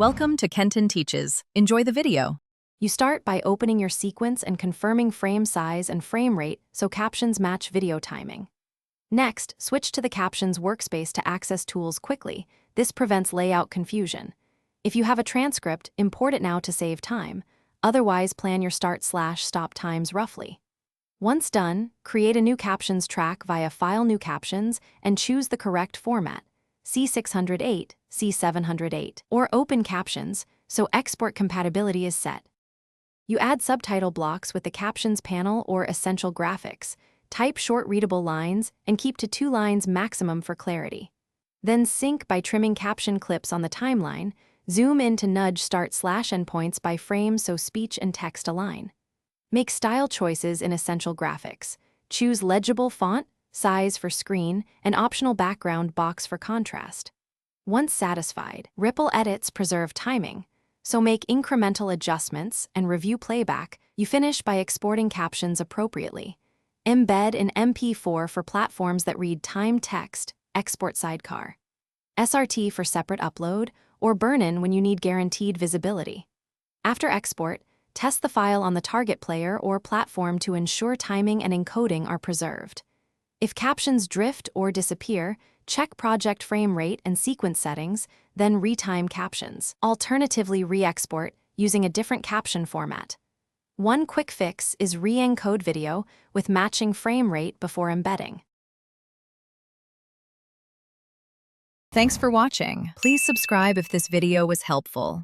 Welcome to Kenton Teaches. Enjoy the video. You start by opening your sequence and confirming frame size and frame rate so captions match video timing. Next, switch to the Captions workspace to access tools quickly. This prevents layout confusion. If you have a transcript, import it now to save time. Otherwise, plan your start/stop times roughly. Once done, create a new Captions track via File New Captions and choose the correct format, C608, C708, or Open Captions, so export compatibility is set. You add subtitle blocks with the Captions panel or Essential Graphics. Type short readable lines and keep to 2 lines maximum for clarity. Then sync by trimming caption clips on the timeline. Zoom in to nudge start/endpoints by frame so speech and text align. Make style choices in Essential Graphics. Choose legible font, size for screen, and optional background box for contrast. Once satisfied, ripple edits preserve timing, so make incremental adjustments and review playback. You finish by exporting captions appropriately. Embed in MP4 for platforms that read timed text, export sidecar. SRT for separate upload, or burn-in when you need guaranteed visibility. After export, test the file on the target player or platform to ensure timing and encoding are preserved. If captions drift or disappear, check project frame rate and sequence settings, then retime captions. Alternatively, re-export using a different caption format. One quick fix is re-encode video with matching frame rate before embedding. Thanks for watching. Please subscribe if this video was helpful.